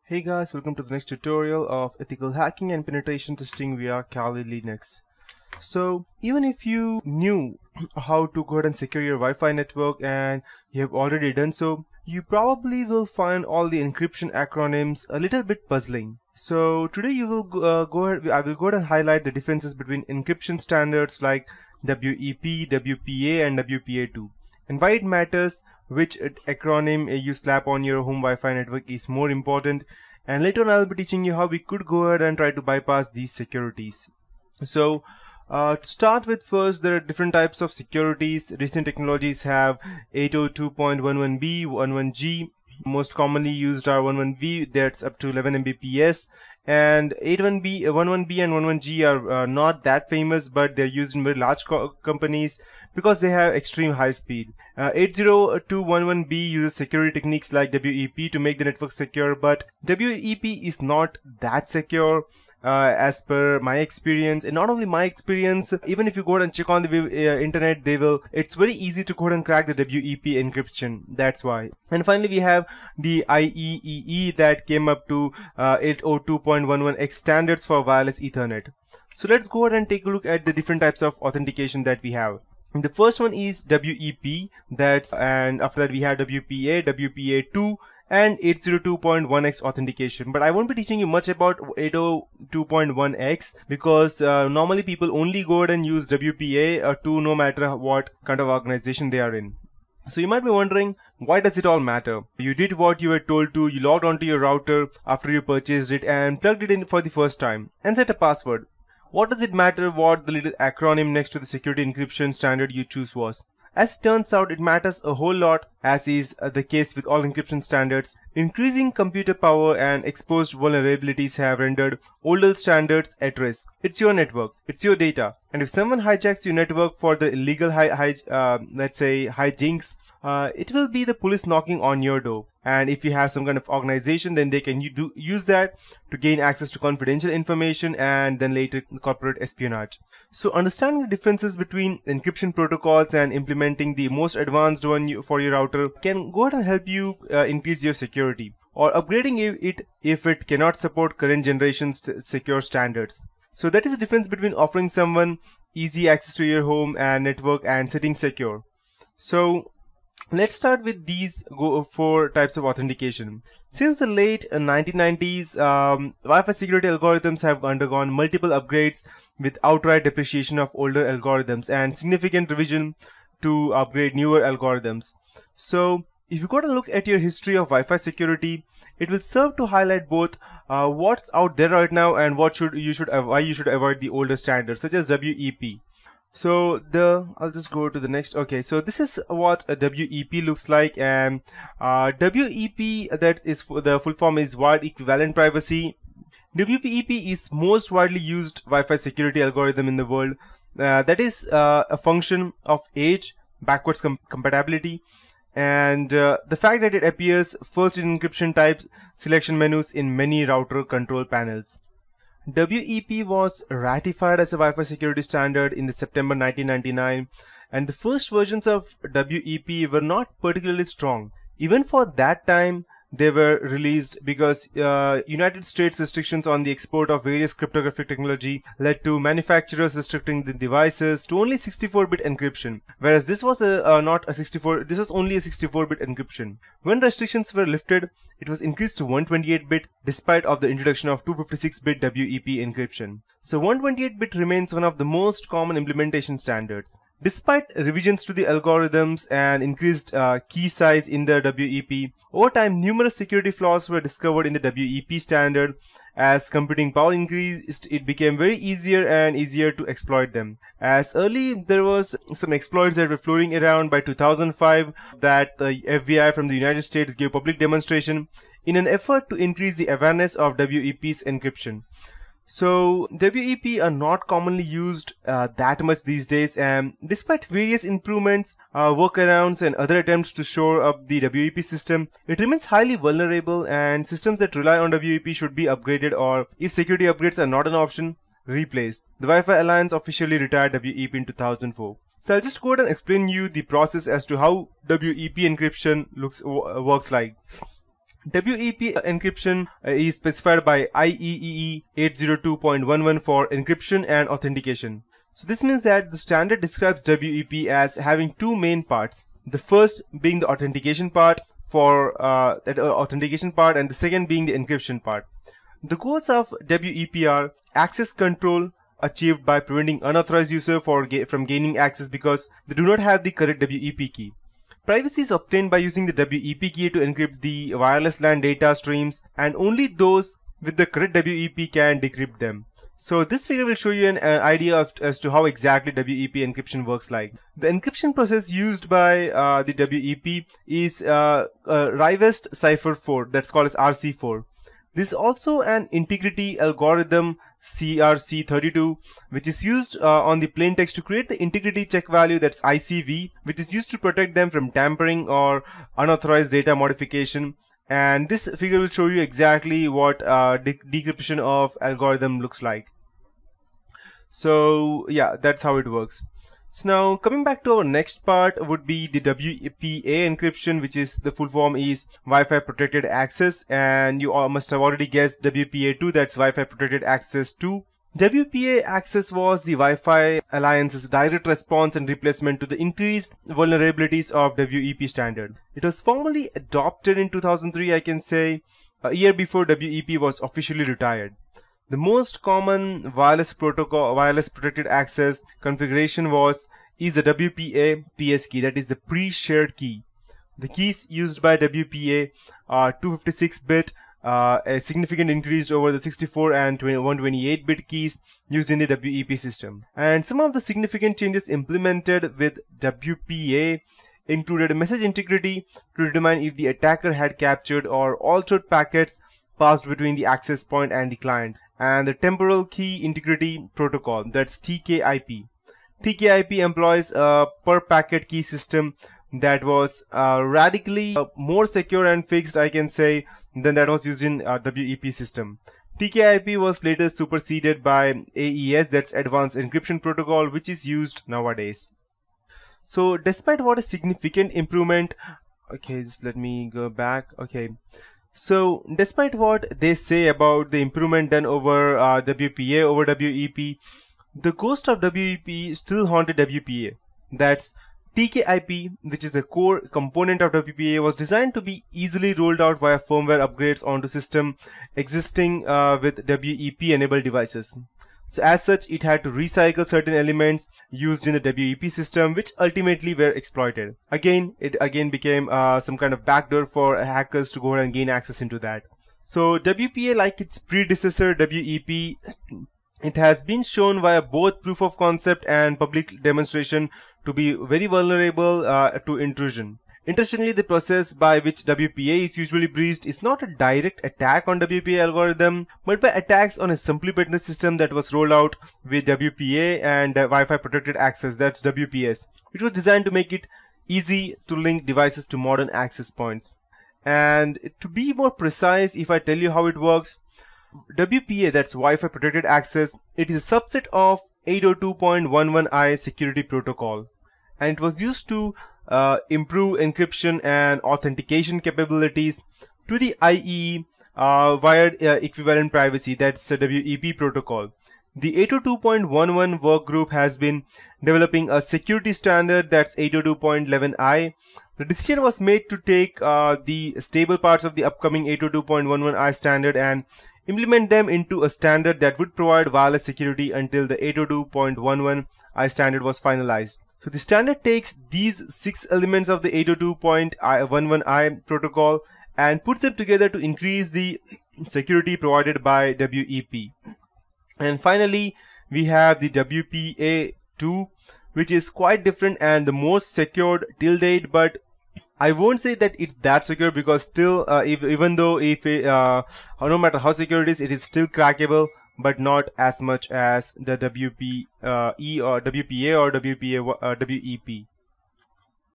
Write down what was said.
Hey guys, welcome to the next tutorial of ethical hacking and penetration testing via Kali Linux. So even if you knew how to go ahead and secure your Wi-Fi network and you have already done so, you probably will find all the encryption acronyms a little bit puzzling. So today you will I will go ahead and highlight the differences between encryption standards like WEP, WPA and WPA.2 and why it matters, which acronym you slap on your home Wi-Fi network is more important, and later on I'll be teaching you how we could go ahead and try to bypass these securities. So to start with, first there are different types of securities. Recent technologies have 802.11b, 11g. Most commonly used are 11b, that's up to 11 Mbps, and 11b and 11g are not that famous, but they're used in very large companies because they have extreme high speed. 802.11b uses security techniques like WEP to make the network secure, but WEP is not that secure as per my experience. And not only my experience, even if you go ahead and check on the internet, it's very easy to go ahead and crack the WEP encryption. That's why. And finally we have the IEEE that came up to 802.11x standards for wireless Ethernet. So let's go ahead and take a look at the different types of authentication that we have. The first one is WEP, and after that we have WPA, WPA2 and 802.1x authentication. But I won't be teaching you much about 802.1x because normally people only go ahead and use WPA2 no matter what kind of organization they are in. So you might be wondering, why does it all matter? You did what you were told to, you logged onto your router after you purchased it and plugged it in for the first time and set a password. What does it matter what the little acronym next to the security encryption standard you choose was? As it turns out, it matters a whole lot, as is the case with all encryption standards. Increasing computer power and exposed vulnerabilities have rendered older standards at risk. It's your network, it's your data, and if someone hijacks your network for the illegal let's say hijinks, it will be the police knocking on your door. And if you have some kind of organization, then they can use that to gain access to confidential information and then later corporate espionage. So understanding the differences between encryption protocols and implementing the most advanced one for your router can go ahead and help you increase your security, or upgrading it if it cannot support current generation's secure standards. So that is the difference between offering someone easy access to your home and network and sitting secure. So let's start with these four types of authentication. Since the late 1990s, Wi-Fi security algorithms have undergone multiple upgrades with outright depreciation of older algorithms and significant revision to upgrade newer algorithms. So if you go to look at your history of Wi-Fi security, it will serve to highlight both what's out there right now and why you should avoid the older standards such as WEP. So I'll just go to the next. Okay, so this is what a WEP looks like, and WEP, that is the full form is wide equivalent privacy. WEP is most widely used Wi-Fi security algorithm in the world. That is a function of age, backwards compatibility, and the fact that it appears first in encryption types selection menus in many router control panels. WEP was ratified as a Wi-Fi security standard in September 1999, and the first versions of WEP were not particularly strong. Even for that time, they were released because United States restrictions on the export of various cryptographic technology led to manufacturers restricting the devices to only 64-bit encryption, whereas this was this was only a 64-bit encryption. When restrictions were lifted, it was increased to 128-bit despite of the introduction of 256-bit WEP encryption. So 128-bit remains one of the most common implementation standards. Despite revisions to the algorithms and increased key size in the WEP, over time numerous security flaws were discovered in the WEP standard. As computing power increased, it became very easier and easier to exploit them. As early there was some exploits that were floating around. By 2005, that the FBI from the United States gave public demonstration in an effort to increase the awareness of WEP's encryption. So WEP are not commonly used that much these days, and despite various improvements, workarounds and other attempts to shore up the WEP system, it remains highly vulnerable, and systems that rely on WEP should be upgraded, or if security upgrades are not an option, replaced. The Wi-Fi Alliance officially retired WEP in 2004. So I'll just go ahead and explain you the process as to how WEP encryption works like. WEP encryption is specified by IEEE 802.11 for encryption and authentication. So this means that the standard describes WEP as having two main parts. The first being the authentication part and the second being the encryption part. The goals of WEP are access control achieved by preventing unauthorized user from gaining access because they do not have the correct WEP key. Privacy is obtained by using the WEP key to encrypt the wireless LAN data streams, and only those with the correct WEP can decrypt them. So this figure will show you an idea as to how exactly WEP encryption works like. The encryption process used by the WEP is Rivest Cipher 4, that's called as RC4. This is also an integrity algorithm CRC32, which is used on the plaintext to create the integrity check value, that's ICV, which is used to protect them from tampering or unauthorized data modification. And this figure will show you exactly what decryption of algorithm looks like. So yeah, that's how it works. So now coming back to our next part would be the WPA encryption, which is the full form is Wi-Fi protected access, and you all must have already guessed WPA2, that's Wi-Fi protected access 2. WPA access was the Wi-Fi Alliance's direct response and replacement to the increased vulnerabilities of WEP standard. It was formally adopted in 2003, I can say, a year before WEP was officially retired. The most common wireless protected access configuration is the WPA PS key, that is the pre-shared key. The keys used by WPA are 256-bit, a significant increase over the 64 and 128-bit keys used in the WEP system. And some of the significant changes implemented with WPA included message integrity to determine if the attacker had captured or altered packets passed between the access point and the client, and the temporal key integrity protocol, that's TKIP. TKIP employs a per packet key system that was radically more secure and fixed, I can say, than that was used in WEP system. TKIP was later superseded by AES, that's Advanced Encryption Protocol, which is used nowadays. So despite what a significant improvement, okay, just let me go back. Okay, so despite what they say about the improvement done over WPA over WEP, the ghost of WEP still haunted WPA. That's TKIP, which is a core component of WPA, was designed to be easily rolled out via firmware upgrades onto system existing with WEP enabled devices. So as such, it had to recycle certain elements used in the WEP system, which ultimately were exploited. It became some kind of backdoor for hackers to go ahead and gain access into that. So WPA, like its predecessor WEP, it has been shown via both proof of concept and public demonstration to be very vulnerable to intrusion. Interestingly, the process by which WPA is usually breached is not a direct attack on WPA algorithm, but by attacks on a simply built system that was rolled out with WPA and Wi-Fi protected access, that's WPS, which was designed to make it easy to link devices to modern access points. And to be more precise, if I tell you how it works, WPA, that's Wi-Fi protected access, it is a subset of 802.11i security protocol, and it was used to improve encryption and authentication capabilities to the IEEE wired equivalent privacy, that's a WEP protocol. The 802.11 work group has been developing a security standard, that's 802.11i. The decision was made to take the stable parts of the upcoming 802.11i standard and implement them into a standard that would provide wireless security until the 802.11i standard was finalized. So the standard takes these 6 elements of the 802.11i protocol and puts them together to increase the security provided by WEP. And finally, we have the WPA2, which is quite different and the most secured till date, but I won't say that it's that secure, because still, no matter how secure it is still crackable, but not as much as the WPA or WEP.